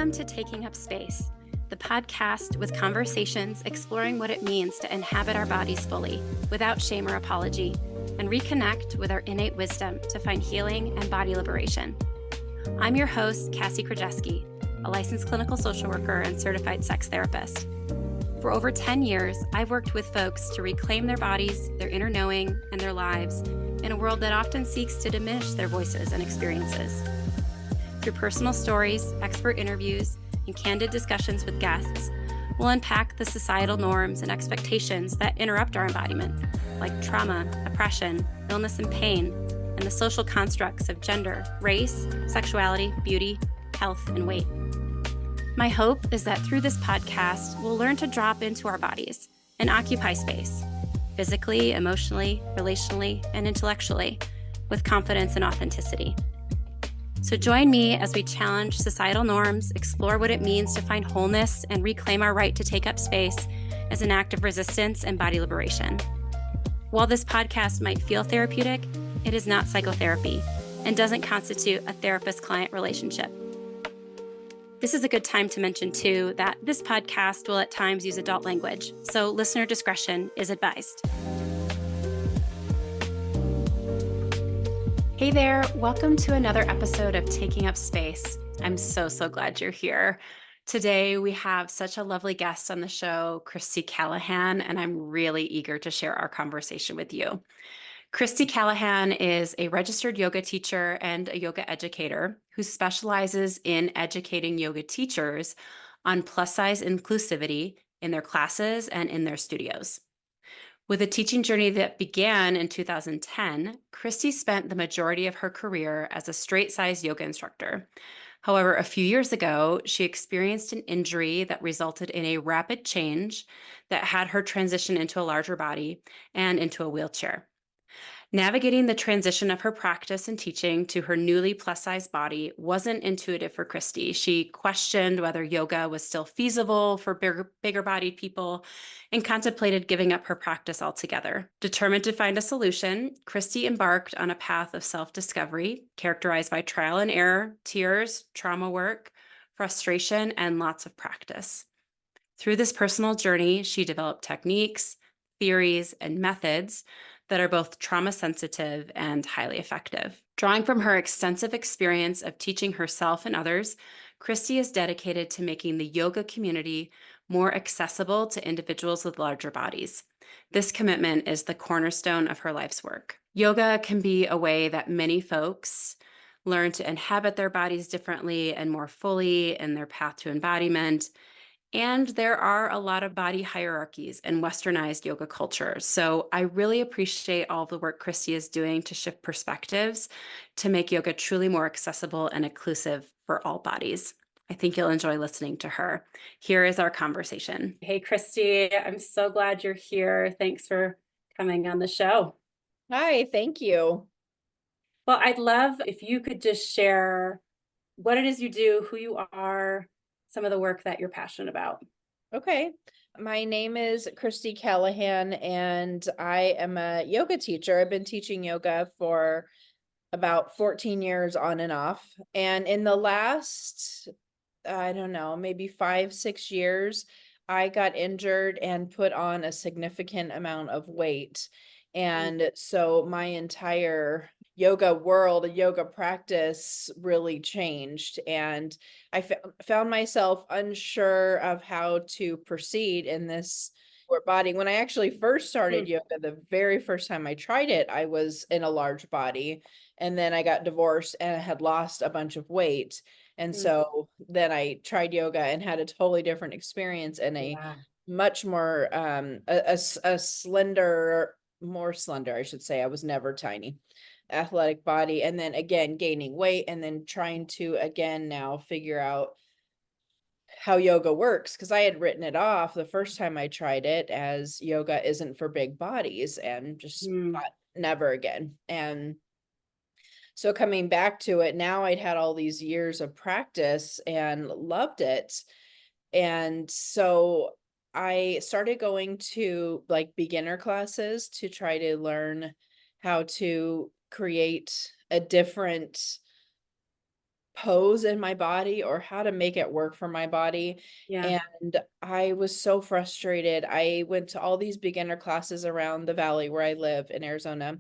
Welcome to Taking Up Space, the podcast with conversations exploring what it means to inhabit our bodies fully, without shame or apology, and reconnect with our innate wisdom to find healing and body liberation. I'm your host, Cassie Krajewski, a licensed clinical social worker and certified sex therapist. For over 10 years, I've worked with folks to reclaim their bodies, their inner knowing, and their lives in a world that often seeks to diminish their voices and experiences. Through personal stories, expert interviews, and candid discussions with guests, we'll unpack the societal norms and expectations that interrupt our embodiment, like trauma, oppression, illness and pain, and the social constructs of gender, race, sexuality, beauty, health, and weight. My hope is that through this podcast, we'll learn to drop into our bodies and occupy space, physically, emotionally, relationally, and intellectually, with confidence and authenticity. So join me as we challenge societal norms, explore what it means to find wholeness, and reclaim our right to take up space as an act of resistance and body liberation. While this podcast might feel therapeutic, it is not psychotherapy and doesn't constitute a therapist-client relationship. This is a good time to mention, too, that this podcast will at times use adult language, so listener discretion is advised. Hey there, welcome to another episode of Taking Up Space. I'm so glad you're here. Today we have such a lovely guest on the show, Christy Calahan, and I'm really eager to share our conversation with you. Christy Calahan is a registered yoga teacher and a yoga educator who specializes in educating yoga teachers on plus-size inclusivity in their classes and in their studios. With a teaching journey that began in 2010, Christy spent the majority of her career as a straight-size yoga instructor. However, a few years ago, she experienced an injury that resulted in a rapid change that had her transition into a larger body and into a wheelchair. Navigating the transition of her practice and teaching to her newly plus-size body wasn't intuitive for Christy. She questioned whether yoga was still feasible for bigger-bodied people and contemplated giving up her practice altogether. Determined to find a solution, Christy embarked on a path of self-discovery characterized by trial and error, tears, trauma work, frustration, and lots of practice. Through this personal journey, she developed techniques, theories, and methods that are both trauma sensitive and highly effective. Drawing from her extensive experience of teaching herself and others, Christy is dedicated to making the yoga community more accessible to individuals with larger bodies. This commitment is the cornerstone of her life's work. Yoga can be a way that many folks learn to inhabit their bodies differently and more fully in their path to embodiment. And there are a lot of body hierarchies in Westernized yoga culture. So I really appreciate all the work Christy is doing to shift perspectives to make yoga truly more accessible and inclusive for all bodies. I think you'll enjoy listening to her. Here is our conversation. Hey, Christy, I'm so glad you're here. Thanks for coming on the show. Hi, thank you. Well, I'd love if you could just share what it is you do, who you are, some of the work that you're passionate about. Okay. My name is Christy Calahan, and I am a yoga teacher. I've been teaching yoga for about 14 years on and off. And in the last, I don't know, maybe 5-6 years, I got injured and put on a significant amount of weight. And so my entire yoga world, yoga practice really changed. And I found myself unsure of how to proceed in this body. When I actually first started yoga, the very first time I tried it, I was in a large body. And then I got divorced and I had lost a bunch of weight. And so then I tried yoga and had a totally different experience and a much more, a slender, more slender, I should say. I was never tiny, athletic body. And then again, gaining weight and then trying to, again, now figure out how yoga works. Because I had written it off the first time I tried it as yoga isn't for big bodies and just thought never again. And so coming back to it, now I'd had all these years of practice and loved it. And so I started going to like beginner classes to try to learn how to create a different pose in my body or how to make it work for my body. Yeah. And I was so frustrated. I went to all these beginner classes around the valley where I live in Arizona,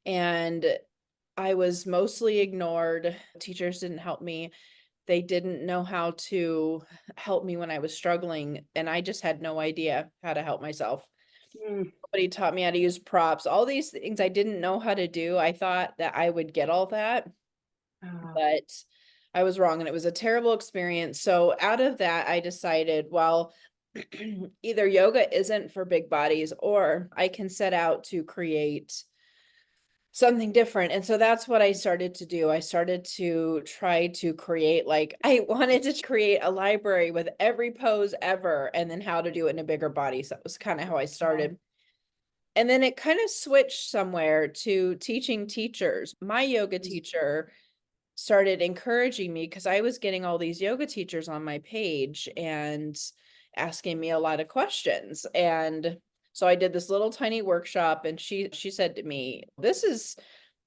and I was mostly ignored. Teachers didn't help me. They didn't know how to help me when I was struggling, and I just had no idea how to help myself. Mm. Nobody taught me how to use props. All these things I didn't know how to do. I thought that I would get all that, Oh. but I was wrong, and it was a terrible experience. So out of that, I decided, well, either yoga isn't for big bodies or I can set out to create something different. And so that's what I started to do. I started to try to create, like, I wanted to create a library with every pose ever and then how to do it in a bigger body. So that was kind of how I started. And then it kind of switched somewhere to teaching teachers. My yoga teacher started encouraging me because I was getting all these yoga teachers on my page and asking me a lot of questions. And so I did this little tiny workshop, and she said to me, "This is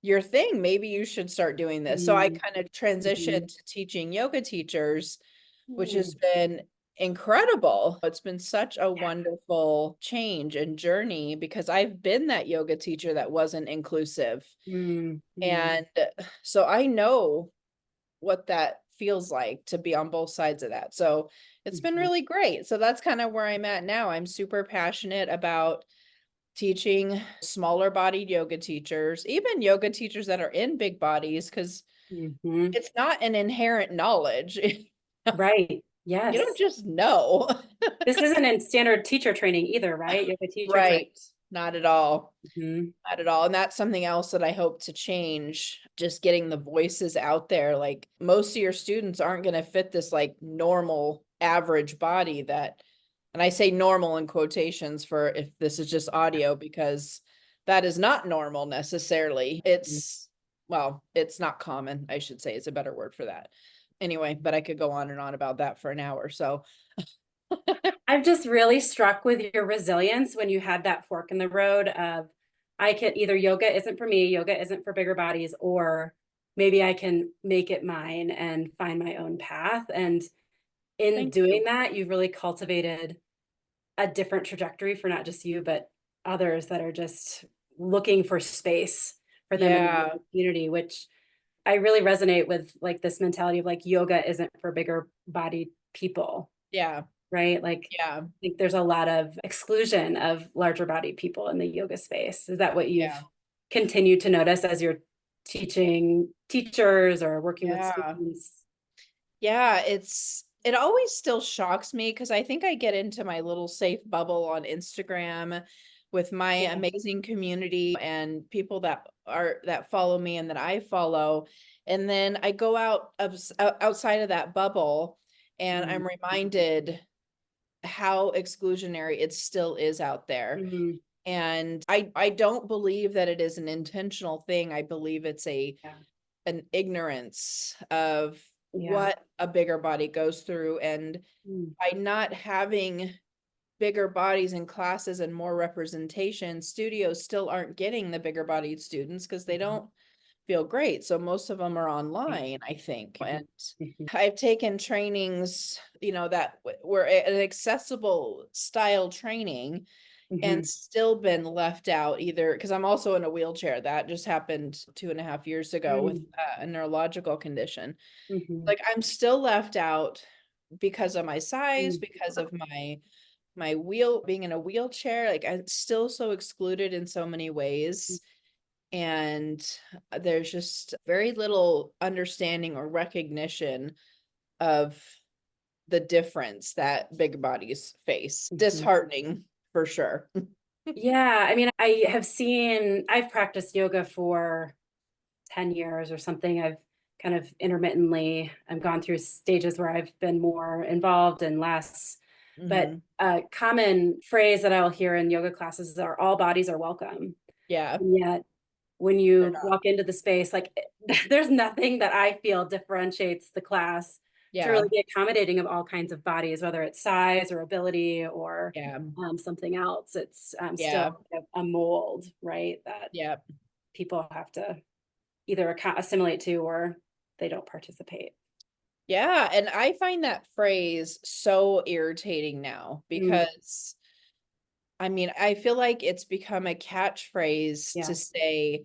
your thing. Maybe you should start doing this." So I Mm. kind of transitioned Mhm. to teaching yoga teachers, which has Mm. been incredible. It's been such a Yeah. wonderful change and journey because I've been that yoga teacher that wasn't inclusive. Mm. Mm. And so I know what that feels like to be on both sides of that. So it's been Mhm. really great. So that's kind of where I'm at now. I'm super passionate about teaching smaller bodied yoga teachers, even yoga teachers that are in big bodies, because Mhm. it's not an inherent knowledge. Right. You don't Yes. just know. This isn't in standard teacher training either, right? Yoga teacher training. Right. Not at all. Mhm. Not at all. And that's something else that I hope to change, just getting the voices out there. Like, most of your students aren't going to fit this like normal average body that, and I say normal in quotations for if this is just audio, because that is not normal necessarily. It's, well, it's not common, I should say, is a better word for that. Anyway, but I could go on and on about that for an hour. So, I'm just really struck with your resilience when you had that fork in the road of I can either yoga isn't for me, yoga isn't for bigger bodies, or maybe I can make it mine and find my own path. And in thank doing you. that, you've really cultivated a different trajectory for not just you, but others that are just looking for space for them in the Yeah. yoga community, which I really resonate with, like this mentality of like yoga isn't for bigger bodied people, Yeah. right? Like Yeah. I think there's a lot of exclusion of larger bodied people in the yoga space. Is that what you've Yeah. continued to notice as you're teaching teachers or working with Yeah. students? Yeah, it always still shocks me because I think I get into my little safe bubble on Instagram with my Yeah. amazing community and people that follow me and that I follow. And then I go outside of that bubble, and I'm Mm. reminded how exclusionary it still is out there. Mhm. And I don't believe that it is an intentional thing. I believe it's Yeah. an ignorance of Yeah. what a bigger body goes through. And Mm. by not having bigger bodies in classes and more representation, studios still aren't getting the bigger bodied students because they Mhm. don't feel great. So most of them are Right. online, I think. Mhm. And Mhm. I've taken trainings, that were an accessible style training, and Mhm. still been left out, either because I'm also in a wheelchair. That just happened 2.5 years ago with Mm. a neurological condition. Mhm. Like, I'm still left out because of my size, Mm. because of my wheel being in a wheelchair. Like, I'm still so excluded in so many ways. And there's just very little understanding or recognition of the difference that big bodies face. Mhm. Disheartening for sure. Yeah, I mean, I've practiced yoga for 10 years or something. I've kind of intermittently, I've gone through stages where I've been more involved and less. But Hmm. a common phrase that I'll hear in yoga classes are all bodies are welcome. Yeah, And yet, when they're you not. walk into the space, like there's nothing that I feel differentiates the class to Yeah, really be accommodating of all kinds of bodies, whether it's size or ability or yeah, something else. It's yeah, still a mold, right? That yeah, people have to either assimilate to or they don't participate. Yeah, and I find that phrase so irritating now Mm, because I mean, I feel like it's become a catchphrase yeah. to say,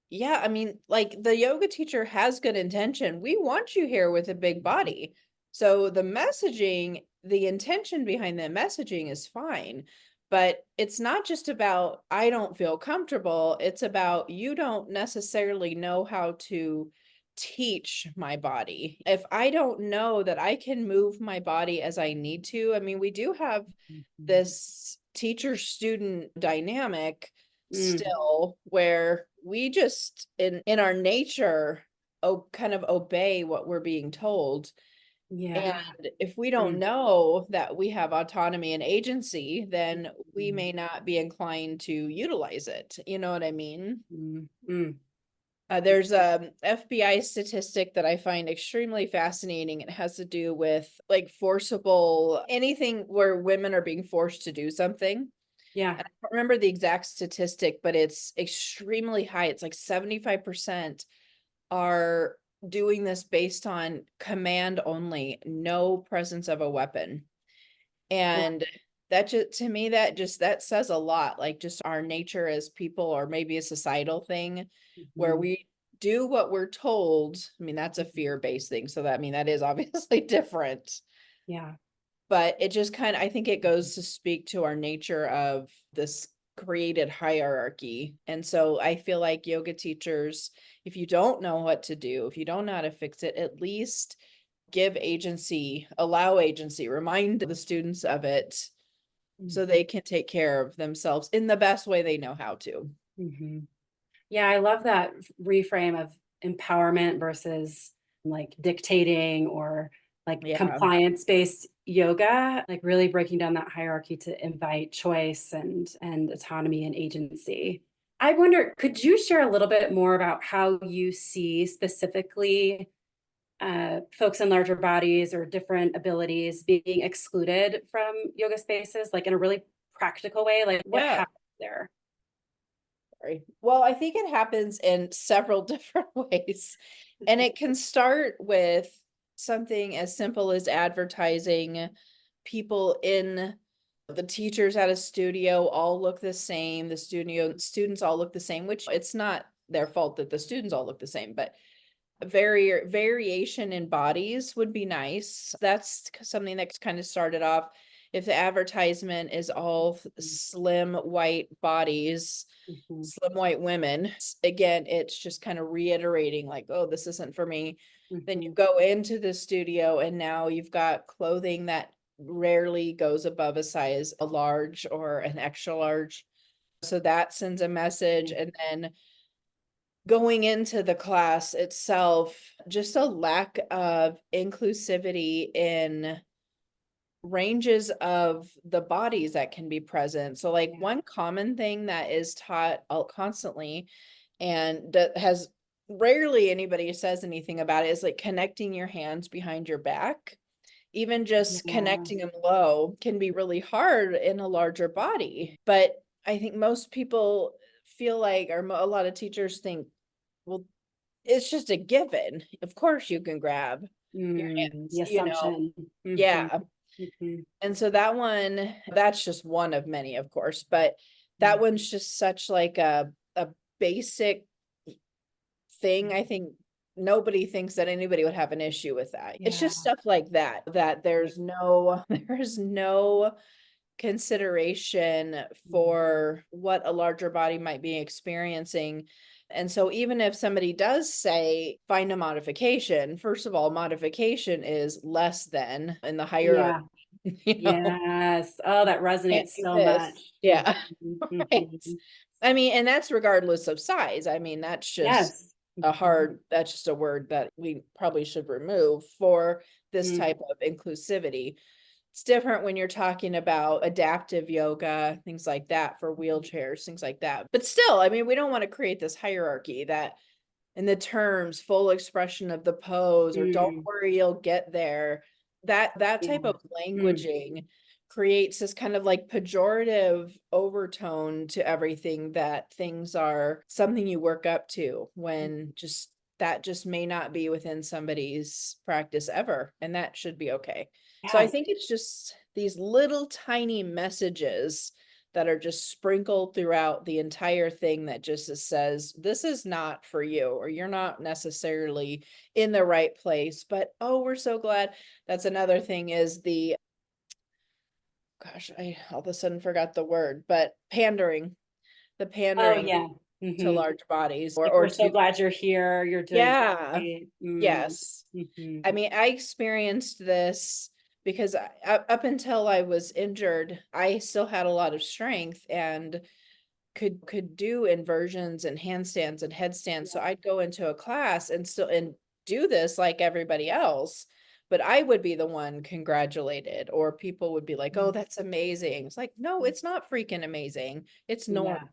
yeah, I mean, like the yoga teacher has good intention. We want you here with a big body. So the messaging, the intention behind the messaging is fine. But it's not just about, I don't feel comfortable. It's about, you don't necessarily know how to teach my body. If I don't know that I can move my body as I need to, I mean, we do have Mhm. this teacher student dynamic Mm, still where we just in our nature kind of obey what we're being told, and yeah. if we don't Mm, know that we have autonomy and agency, then we mm, may not be inclined to utilize it, you know what I mean? mm, mm. There's a FBI statistic that I find extremely fascinating. It has to do with like forcible anything where women are being forced to do something. Yeah. I don't remember the exact statistic, but it's extremely high. It's like 75% are doing this based on command only, no presence of a weapon. Yeah. And that just to me, that says a lot, like just our nature as people, or maybe a societal thing where Mhm. we do what we're told. I mean, that's a fear-based thing. So that I mean that is obviously different. Yeah. But it just kind of, I think it goes to speak to our nature of this created hierarchy. And so I feel like yoga teachers, if you don't know what to do, if you don't know how to fix it, at least give agency, allow agency, remind the students of it so Mhm. they can take care of themselves in the best way they know how to. Mhm. Yeah, I love that reframe of empowerment versus like dictating or like Yeah. compliance-based yoga, like really breaking down that hierarchy to invite choice and autonomy and agency. I wonder, could you share a little bit more about how you see specifically folks in larger bodies or different abilities being excluded from yoga spaces, like in a really practical way? Like what Yeah. happens there? Sorry. Well, I think it happens in several different ways. And it can start with something as simple as advertising. People in the teachers at a studio all look the same. The studio students all look the same, which it's not their fault that the students all look the same, but variation in bodies would be nice. That's something that's kind of started off. If the advertisement is all slim white bodies, Mhm, slim white women, again, it's just kind of reiterating like, oh, this isn't for me. Then you mhm, go into the studio and now you've got clothing that rarely goes above a size a large or an extra large. So that sends a message. mhm. And then going into the class itself, just a lack of inclusivity in ranges of the bodies that can be present. So, like, Yeah, one common thing that is taught constantly and that has rarely anybody says anything about it is like connecting your hands behind your back. Even just yeah, connecting them low can be really hard in a larger body. But I think most people feel like, or a lot of teachers think, well, it's just a given. Of course you can grab your hands, the you know? assumption. Mhm, Yeah. mhm, And so that one, that's just one of many, of course, but that mm, one's just such like a basic thing. I think nobody thinks that anybody would have an issue with that. It's yeah, just stuff like that, that there's no there's no consideration mm, for what a larger body might be experiencing. And so even if somebody does say find a modification, first of all, modification is less than in the hierarchy, yeah, you know, yes. Oh, that can't resonates do so much. this. Mhm, Yeah. Right. mhm. I mean, and that's regardless of size. I mean, Yes. Mhm, that's just a word that we probably should remove for this mm, type of inclusivity. It's different when you're talking about adaptive yoga, things like that for wheelchairs, things like that. But still, I mean, we don't want to create this hierarchy that in the terms full expression of the pose or don't mm, worry, you'll get there. That type yeah, of mm, languaging creates this kind of like pejorative overtone to everything, that things are something you work up to when just that just may not be within somebody's practice ever, and that should be okay. So I Yes. think it's just these little tiny messages that are just sprinkled throughout the entire thing that just says, this is not for you, or you're not necessarily in the right place. But oh, we're so glad. That's another thing is the, gosh, I all of a sudden forgot the word, but pandering, the Oh, pandering yeah. to Hmm. large bodies Like, or we're so to, glad you're here. You're doing yeah, great. yes. Mm-hmm. I mean, I experienced this because up until I was injured, I still had a lot of strength and could do inversions and handstands and headstands. So I'd go into a class and still and do this like everybody else, but I would be the one congratulated, or people would be like, "Oh, that's amazing." It's like, no, it's not freaking amazing. It's normal. Yeah.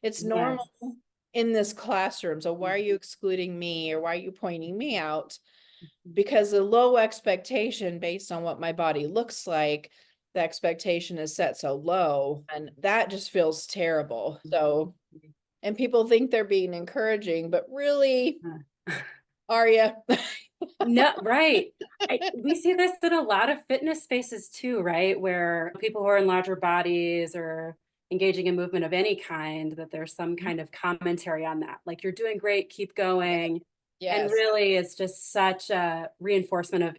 It's normal Yes. in this classroom. So why are you excluding me, or why are you pointing me out? Mhm. Because the low expectation based on what my body looks like, the expectation is set so low, and that just feels terrible. So, and people think they're being encouraging, but really, are you? No, right. We see this in a lot of fitness spaces too, right? Where people who are in larger bodies or engaging in movement of any kind, that there's some kind of commentary on that. Like, you're doing great, keep going. And Yes. really, it's just such a reinforcement of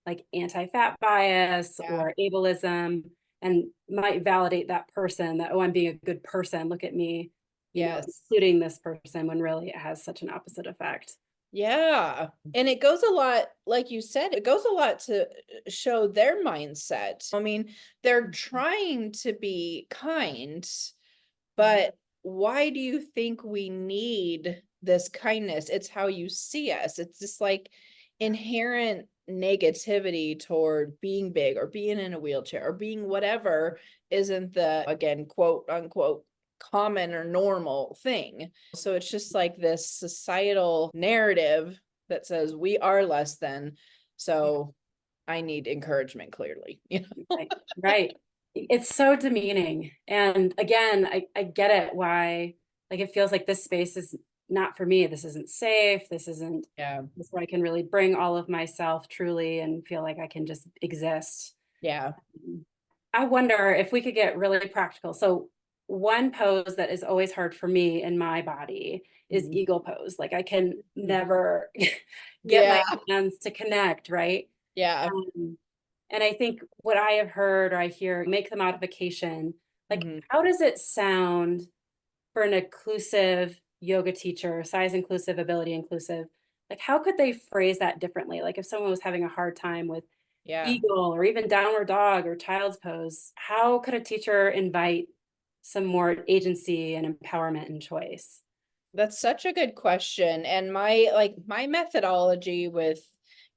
like anti-fat bias Yeah. or ableism, and might validate that person that, oh, I'm being a good person. Look at me, Yes. including this person, when really it has such an opposite effect. Yeah. And it goes a lot, like you said, it goes a lot to show their mindset. I mean, they're trying to be kind, but why do you think we need this kindness? It's how you see us. It's just like inherent negativity toward being big or being in a wheelchair or being whatever isn't the, again, quote unquote, common or normal thing. So it's just like this societal narrative that says we are less than. So I need encouragement, clearly. Right, right. It's so demeaning. And again, I get it why, like, it feels like this space is not for me. This isn't safe. This isn't Yeah. this where I can really bring all of myself truly and feel like I can just exist. Yeah. I wonder if we could get really practical. So one pose that is always hard for me in my body is Mhm. eagle pose. Like, I can never get my Yeah. hands to connect, right? Yeah. Um, and I think what I have heard or I hear, make the modification. Like, Mhm. how does it sound for an inclusive yoga teacher, size inclusive, ability inclusive? Like, how could they phrase that differently? Like, if someone was having a hard time with Yeah. eagle or even downward dog or child's pose, how could a teacher invite some more agency and empowerment and choice? That's such a good question. And my methodology with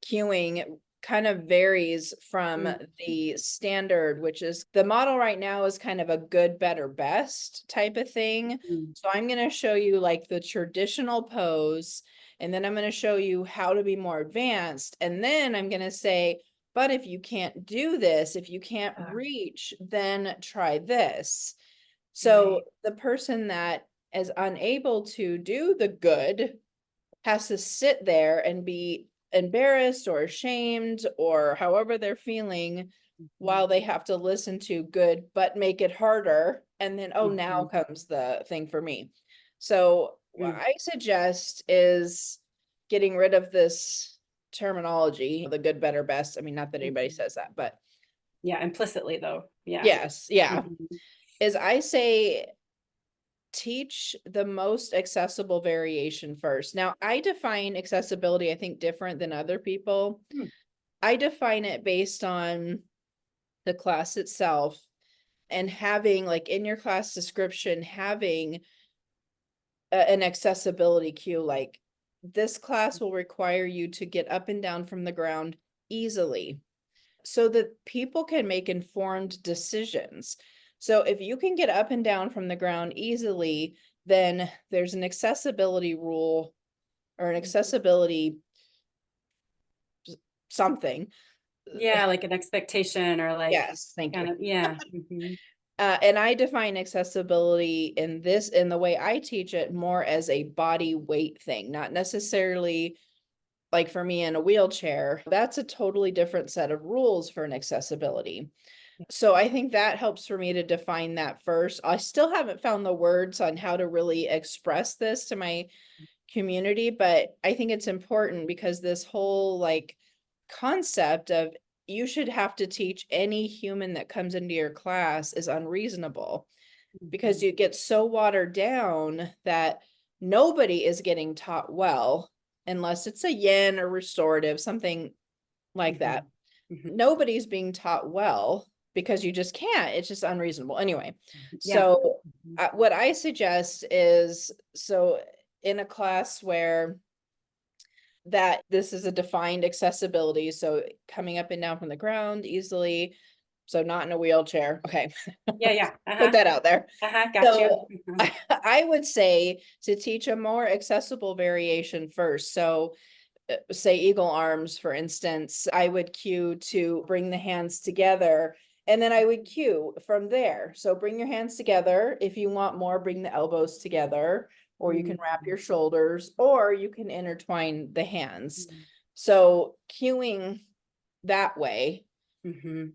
cueing kind of varies from Mm, the standard, which is the model right now is kind of a good, better, best type of thing. mm, So I'm going to show you like the traditional pose, and then I'm going to show you how to be more advanced. And then I'm going to say, but if you can't do this, if you can't reach, then try this. So right. the person that is unable to do the good has to sit there and be embarrassed or ashamed or however they're feeling Mhm, while they have to listen to good, but make it harder. And then, oh, now mhm, comes the thing for me. So, what mm, I suggest is getting rid of this terminology, the good, better, best. I mean, not that anybody mhm. says that, but Yeah, implicitly though. Yeah. yes, yeah. Mhm, Is I say teach the most accessible variation first. Now, I define accessibility, I think, different than other people. mm, I define it based on the class itself and having, like, in your class description, having an accessibility cue, like, this class will require you to get up and down from the ground easily so that people can make informed decisions. So if you can get up and down from the ground easily, then there's an accessibility rule or an mhm. accessibility something. Yeah, like an expectation or like Yes, thank you. kind of, yeah. Mhm. And I define accessibility in the way I teach it, more as a body weight thing, not necessarily like for me in a wheelchair. That's a totally different set of rules for an accessibility. So I think that helps for me to define that first. I still haven't found the words on how to really express this to my community, but I think it's important because this whole like concept of you should have to teach any human that comes into your class is unreasonable, because you get so watered down that nobody is getting taught well unless it's a yin or restorative, something like that. Nobody's being taught well because you just can't. It's just unreasonable. Anyway, Yeah. so what I suggest is, so in a class where that this is a defined accessibility, so coming up and down from the ground easily, so not in a wheelchair. Okay. Yeah, yeah. Put that out there. Got you. So I would say to teach a more accessible variation first. So say eagle arms, for instance, I would cue to bring the hands together, and then I would cue from there. So bring your hands together. If you want more, bring the elbows together, or you can wrap your shoulders, or you can intertwine the hands. So cueing that way.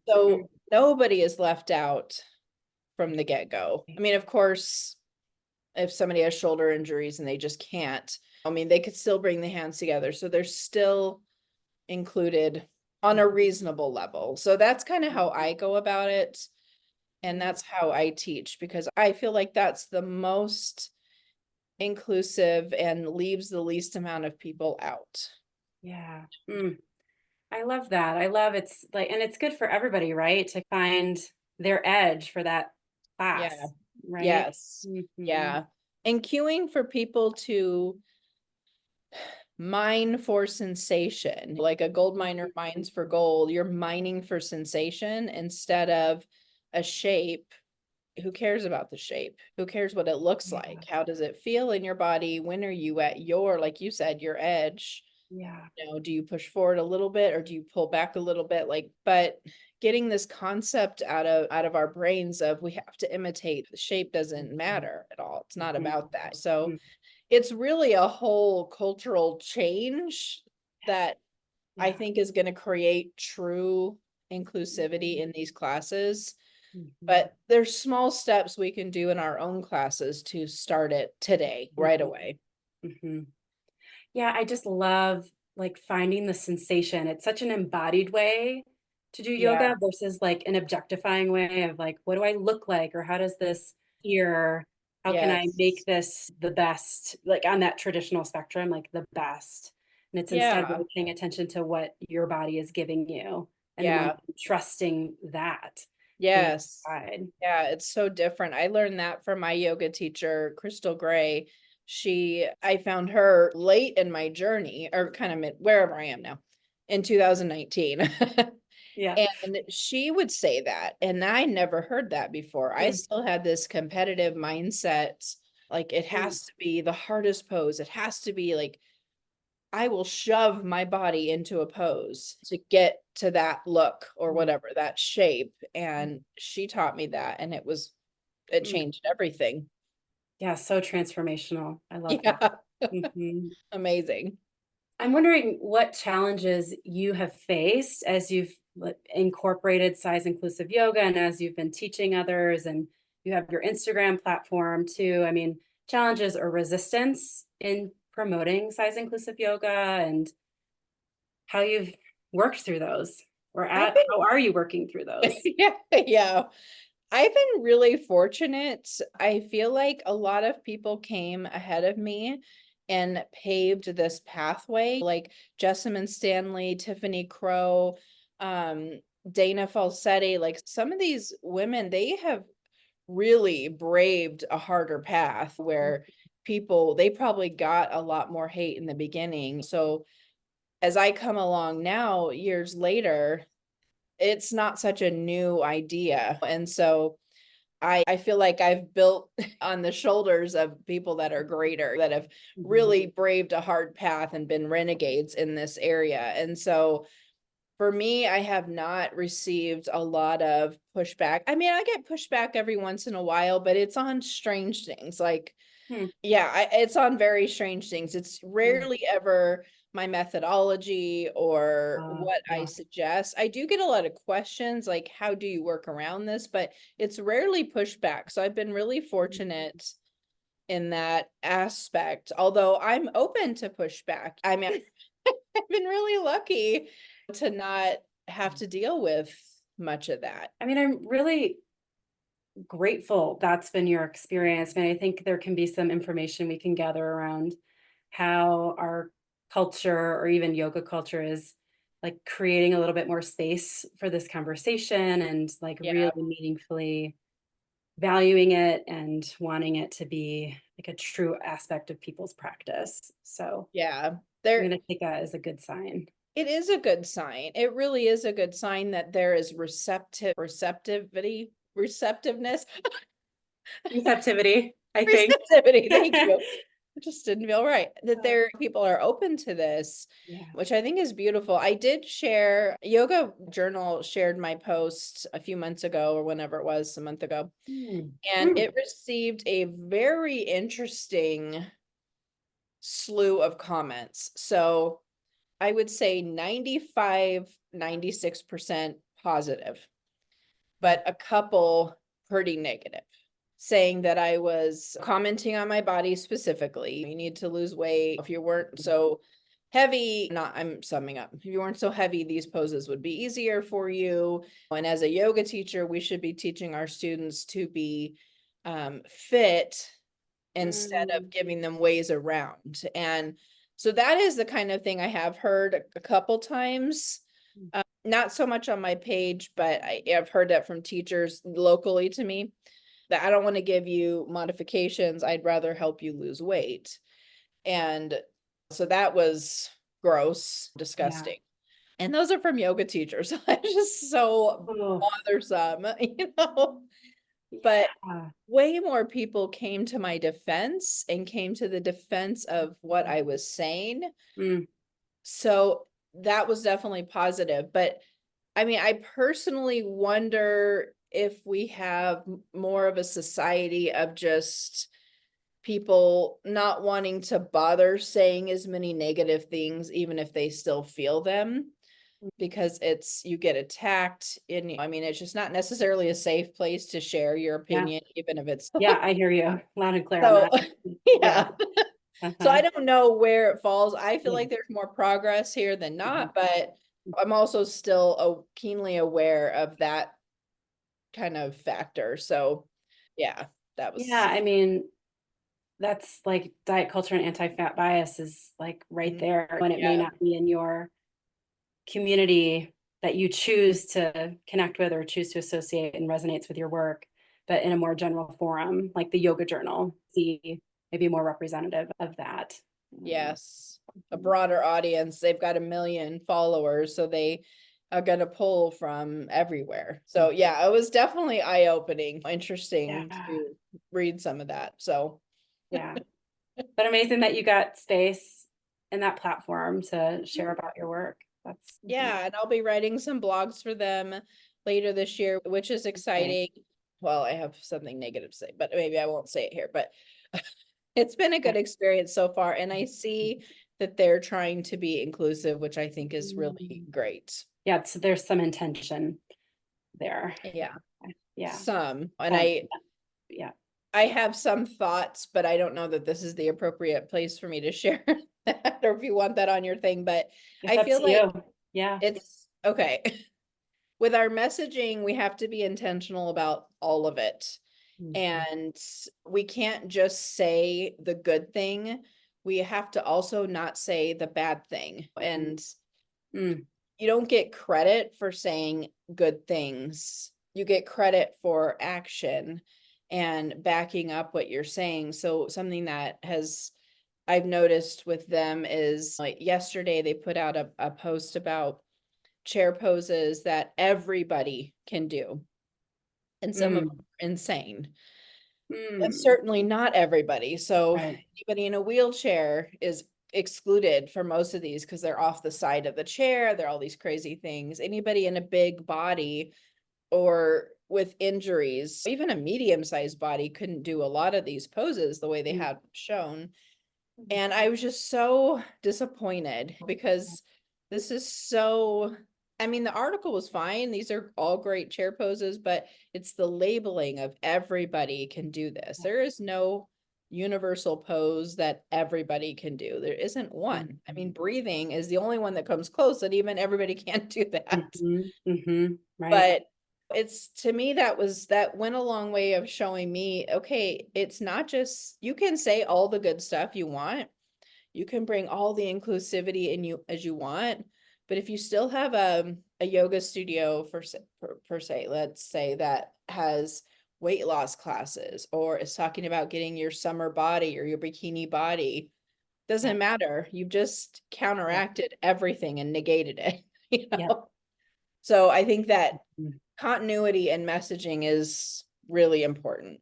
So nobody is left out from the get-go. I mean, of course, if somebody has shoulder injuries and they just can't, I mean, they could still bring the hands together. So they're still included on a reasonable level. So that's kind of how I go about it. And that's how I teach, because I feel like that's the most inclusive and leaves the least amount of people out. Yeah. I love that. I love it's like, and it's good for everybody, right? To find their edge for that class, Yeah. right? Yes. Yeah. And cueing for people to mine for sensation, like a gold miner mines for gold. You're mining for sensation instead of a shape. Who cares about the shape? Who cares what it looks like? How does it feel in your body? When are you at your, like you said, your edge? Yeah. You know, do you push forward a little bit or do you pull back a little bit? Like, but getting this concept out of our brains of we have to imitate, the shape doesn't matter at all. It's not about that. So it's really a whole cultural change that I think is going to create true inclusivity in these classes. But there's small steps we can do in our own classes to start it today, right away. Yeah, I just love like finding the sensation. It's such an embodied way to do Yeah. yoga versus like an objectifying way of like, what do I look like? Or how does this here? How can I make Yes. this the best, like on that traditional spectrum, like the best? And it's instead Yeah. really paying attention to what your body is giving you and then like Yeah. trusting that being Yes. guide. Yeah, it's so different. I learned that from my yoga teacher, Crystal Gray. I found her late in my journey, or kind of wherever I am now, in 2019. Yeah. And she would say that, and I never heard that before. I still had this competitive mindset, like it has to be the hardest pose. It has to be like I will shove my body into a pose to get to that look or whatever, that shape. And she taught me that, and it changed everything. Yeah, so transformational. I love that. Yeah. Mhm. Amazing. I'm wondering what challenges you have faced as you've incorporated size inclusive yoga and as you've been teaching others and you have your Instagram platform too. I mean, challenges or resistance in promoting size inclusive yoga and how you've worked through those I've how are you working through been, those? yeah, yeah. I've been really fortunate. I feel like a lot of people came ahead of me and paved this pathway, like Jessamine Stanley, Tiffany Crow, um, Dana Falsetti. Like some of these women, they have really braved a harder path where they probably got a lot more hate in the beginning. So as I come along now, years later, it's not such a new idea. And so I feel like I've built on the shoulders of people that are greater, that have really braved a hard path and been renegades in this area. And so For me, I have not received a lot of pushback. I mean, I get pushback every once in a while, but it's on strange things. Like, Hmm. yeah, it's on very strange things. It's Mm. rarely ever my methodology or what I Yeah. suggest. I do get a lot of questions like, how do you work around this? But it's rarely pushback. So I've been really fortunate in that aspect, although I'm open to pushback. I mean, I've been really lucky to not have to deal with much of that. I mean, I'm really grateful that's been your experience. I mean, I think there can be some information we can gather around how our culture or even yoga culture is like creating a little bit more space for this conversation and like Yeah, really meaningfully valuing it and wanting it to be like a true aspect of people's practice. So yeah. I'm There, going to take that as a good sign. it is a good sign. It really is a good sign that there is receptiveness, Receptivity, I think. receptivity. Thank you. It just didn't feel right. That there people are open to this, Yeah. which I think is beautiful. I did share Yoga Journal shared my post a few months ago or whenever it was, a month ago, Hmm. and Hmm. it received a very interesting slew of comments. So I would say 95, 96% positive, but a couple pretty negative, saying that I was commenting on my body specifically. You need to lose weight. If you weren't so heavy, not, I'm summing up. If you weren't so heavy, these poses would be easier for you. And as a yoga teacher, we should be teaching our students to be fit instead of Mm. giving them ways around. And so that is the kind of thing I have heard a couple times. Not so much on my page, but I've heard that from teachers locally to me that I don't want to give you modifications. I'd rather help you lose weight. And so that was gross, Yeah. disgusting. And those are from yoga teachers. It's just so Oh, bothersome, you know? But yeah. way more people came to my defense and came to the defense of what I was saying. Mm. So that was definitely positive. But I mean, I personally wonder if we have more of a society of just people not wanting to bother saying as many negative things, even if they still feel them, because it's you get attacked in, I mean, it's just not necessarily a safe place to share your Yeah. opinion, even if it's Yeah, I hear you loud and clear on so that. Yeah. yeah. So I Uh-huh. don't know where it falls. I feel Yeah. like there's more progress here than Mhm. not, but I'm also still keenly aware of that kind of factor. So yeah, that Yeah, was I mean, that's like diet culture and anti-fat bias is like right mm, there when it may yeah, not be in your community that you choose to connect with or choose to associate and resonates with your work, but in a more general forum, like the yoga journal, see maybe more representative of that. yes. A broader audience. They've got 1 million followers, so they are gonna pull from everywhere. So yeah, it was definitely eye-opening, interesting Yeah. to read some of that. So Yeah. But amazing that you got space and that platform to share about your work. That's yeah, and I'll be writing some blogs for them later this year, which is great. exciting. Well, I have something negative to say, but maybe I won't say it here, but it's been a Yeah. good experience so far, and I see that they're trying to be inclusive, which I think is really great. Yeah, so there's some intention there. Yeah, Yeah. some, and Um, I yeah. I have some thoughts, but I don't know that this is the appropriate place for me to share that, or if you want that on your thing, but It's I up feel to like you. Yeah. it's okay. With our messaging, we have to be intentional about all of it. Mhm. And we can't just say the good thing. We have to also not say the bad thing. And Mm. you don't get credit for saying good things. You get credit for action and backing up what you're saying. So something that has I've noticed with them is like yesterday they put out a post about chair poses that everybody can do. And some of them Mm. are insane. And Mm. certainly not everybody. So Right. anybody in a wheelchair is excluded for most of these because they're off the side of the chair. They're all these crazy things. Anybody in a big body or with injuries, even a medium-sized body couldn't do a lot of these poses the way they had shown. And I was just so disappointed because this is so, I mean, the article was fine. These are all great chair poses, but it's the labeling of everybody can do this. There is no universal pose that everybody can do. There isn't one. I mean, breathing is the only one that comes close, and even everybody can't do that. Right. But it's, to me, that went a long way of showing me, okay, it's not just, you can say all the good stuff you want. You can bring all the inclusivity in you as you want, but if you still have a yoga studio per se, let's say, that has weight loss classes or is talking about getting your summer body or your bikini body, doesn't matter. You've just counteracted everything and negated it, you Yeah. know? So I think that continuity and messaging is really important.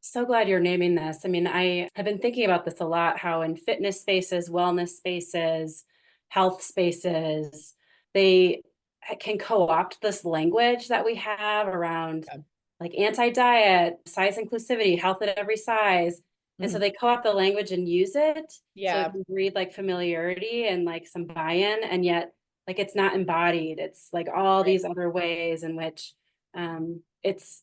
So glad you're naming this. I mean, I have been thinking about this a lot, how in fitness spaces, wellness spaces, health spaces, they can co-opt this language that we have around Yeah. like anti-diet, size inclusivity, health at every size. And so Mhm. they co-opt the language and use it. So it Yeah, can breed like familiarity and like some buy-in, and yet like it's not embodied. It's like all right. these other ways in which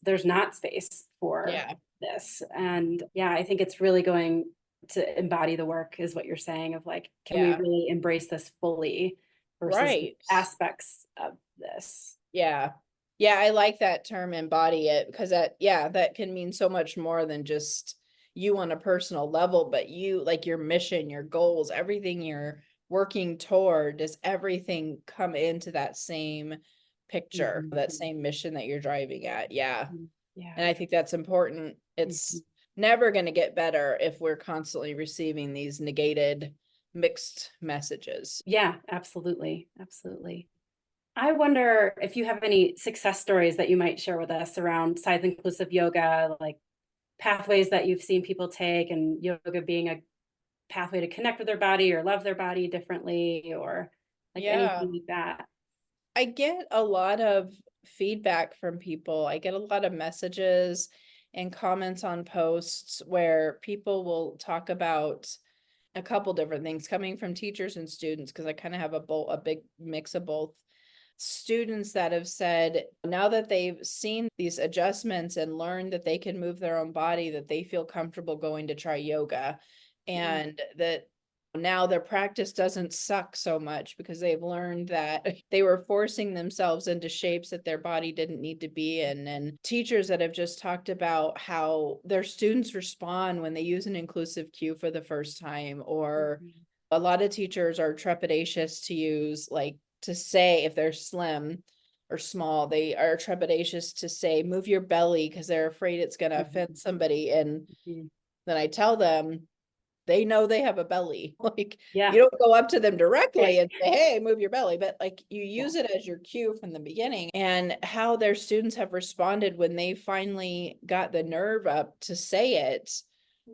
there's not space for Yeah, this. And yeah, I think it's really going to embody the work, is what you're saying, of like, can we yeah, really embrace this fully versus right. aspects of this? Yeah. Yeah, I like that term, embody it, because that, yeah, that can mean so much more than just you on a personal level, but you, like, your mission, your goals, everything you're working toward, does everything come into that same picture, Mhm. that same mission that you're driving at? Yeah. Mhm. Yeah. And I think that's important. It's Mhm. never going to get better if we're constantly receiving these negated, mixed messages. Yeah, absolutely. Absolutely. I wonder if you have any success stories that you might share with us around size inclusive yoga, like pathways that you've seen people take, and yoga being a pathway to connect with their body or love their body differently, or like Yeah. anything like that. I get a lot of feedback from people. I get a lot of messages and comments on posts where people will talk about a couple different things coming from teachers and students, because I kind of have a big mix of both. Students that have said now that they've seen these adjustments and learned that they can move their own body, that they feel comfortable going to try yoga, Mm, and that now their practice doesn't suck so much because they've learned that they were forcing themselves into shapes that their body didn't need to be in. And teachers that have just talked about how their students respond when they use an inclusive cue for the first time, or mhm, a lot of teachers are trepidatious to use, like, to say if they're slim or small, they are trepidatious to say move your belly because they're afraid it's going to offend somebody. And mhm. then I tell them, they know they have a belly. Like, Yeah. you don't go up to them directly Okay. and say, hey, move your belly, but like, you Yeah. use it as your cue from the beginning. And how their students have responded when they finally got the nerve up to say it,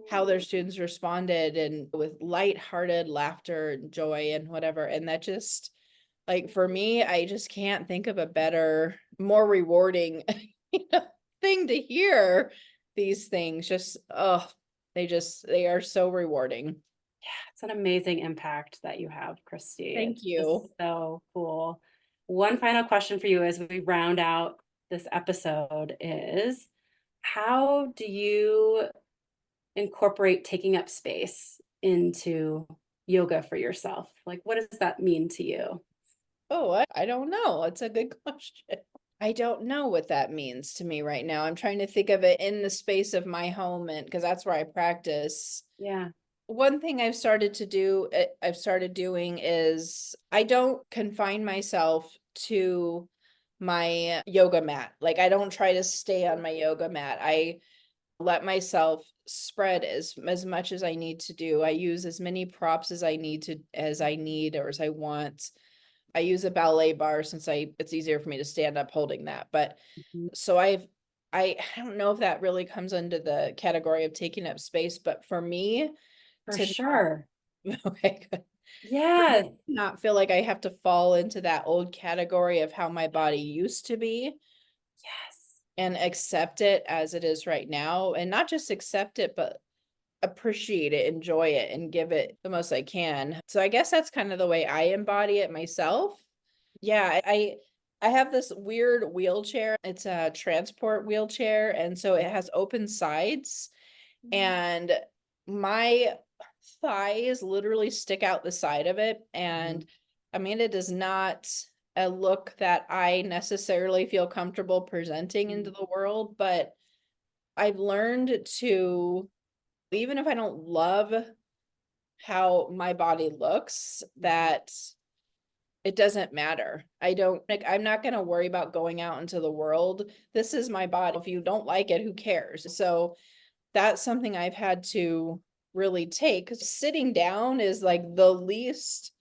how their students responded, and with lighthearted laughter and joy and whatever. And that just, like, for me, I just can't think of a better, more rewarding you know, thing to hear. These things just, oh, they are so rewarding. It's an amazing impact that you have, Christy. Thank It's you. just so cool. One final question for you as we round out this episode is, how do you incorporate taking up space into yoga for yourself? Like, what does that mean to you? Oh, I don't know. It's a good question. I don't know what that means to me right now. I'm trying to think of it in the space of my home, and because that's where I practice. Yeah. One thing I've started doing is I don't confine myself to my yoga mat. Like, I don't try to stay on my yoga mat. I let myself spread as much as I need to do. I use as many props as I need or as I want. I use a ballet bar since it's easier for me to stand up holding that. But Mhm. so I don't know if that really comes under the category of taking up space, but for me For to sure. Okay, good. Yes. Not feel like I have to fall into that old category of how my body used to be Yes. and accept it as it is right now. And not just accept it, but appreciate it, enjoy it, and give it the most I can. So I guess that's kind of the way I embody it myself. Yeah, I have this weird wheelchair. It's a transport wheelchair, and so it has open sides, and my thighs literally stick out the side of it. And I mean, it is not a look that I necessarily feel comfortable presenting into the world, but I've learned to, even if I don't love how my body looks, that it doesn't matter. I don't like, I'm not going to worry about going out into the world. This is my body. If you don't like it, who cares? So that's something I've had to really take, because sitting down is like the least,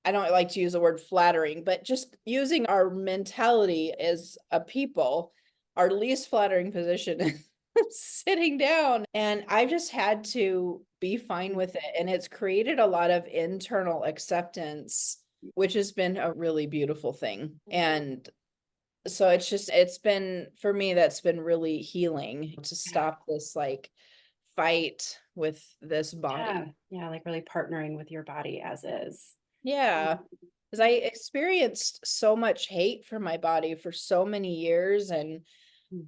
I don't like to use the word flattering, but just using our mentality as a people, our least flattering position is sitting down. And I've just had to be fine with it. And it's created a lot of internal acceptance, which has been a really beautiful thing. And so it's been, for me, that's been really healing to stop this like fight with this body. Yeah. Yeah. Like really partnering with your body as is. Yeah. Because I experienced so much hate for my body for so many years. And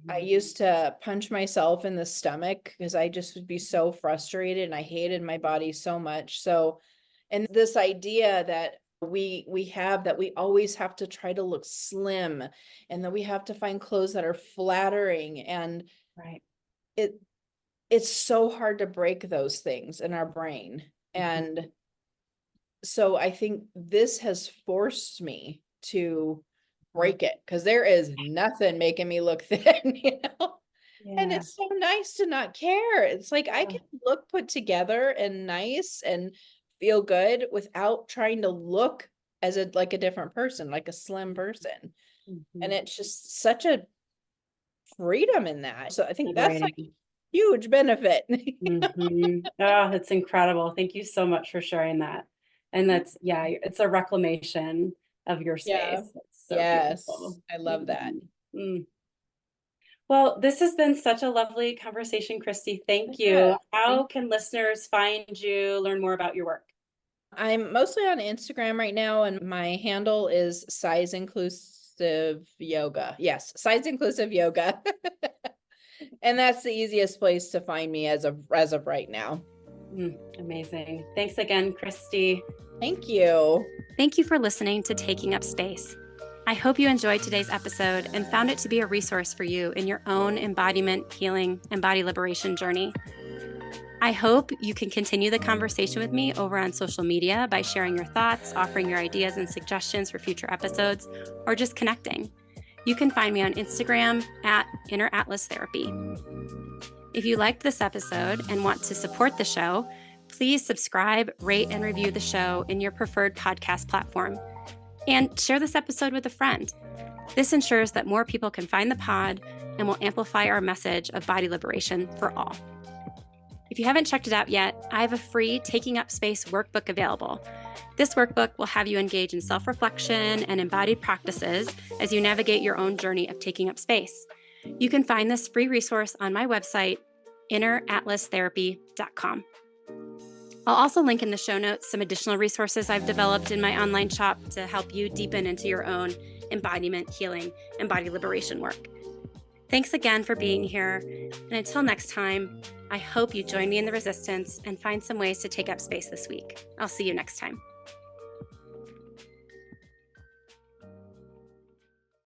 I used to punch myself in the stomach because I just would be so frustrated and I hated my body so much. So, and this idea that we have that we always have to try to look slim and that we have to find clothes that are flattering, and Right. it it's so hard to break those things in our brain. And so I think this has forced me to break it, because there is nothing making me look thin, you know? And Yeah. it's so nice to not care. It's like I can look put together and nice and feel good without trying to look as a like a different person, like a slim person. And it's just such a freedom in that. So I think that's like Liberating. huge benefit. Oh, it's incredible. Thank you so much for sharing that. And that's, yeah, it's a reclamation of your Yeah. space. It's so Yes. beautiful. I love that. Mm. Well, this has been such a lovely conversation, Christy. Thank Yeah. you. How can listeners find you, learn more about your work? I'm mostly on Instagram right now, and my handle is size inclusive yoga. Yes, size inclusive yoga. And that's the easiest place to find me as of right now. Amazing. Thanks again, Christy. Thank you. Thank you for listening to Taking Up Space. I hope you enjoyed today's episode and found it to be a resource for you in your own embodiment, healing, and body liberation journey. I hope you can continue the conversation with me over on social media by sharing your thoughts, offering your ideas and suggestions for future episodes, or just connecting. You can find me on Instagram at Inner Atlas Therapy. If you liked this episode and want to support the show, please subscribe, rate, and review the show in your preferred podcast platform. And share this episode with a friend. This ensures that more people can find the pod and will amplify our message of body liberation for all. If you haven't checked it out yet, I have a free Taking Up Space workbook available. This workbook will have you engage in self-reflection and embodied practices as you navigate your own journey of taking up space. You can find this free resource on my website, inneratlastherapy.com. I'll also link in the show notes some additional resources I've developed in my online shop to help you deepen into your own embodiment, healing, and body liberation work. Thanks again for being here. And until next time, I hope you join me in the resistance and find some ways to take up space this week. I'll see you next time.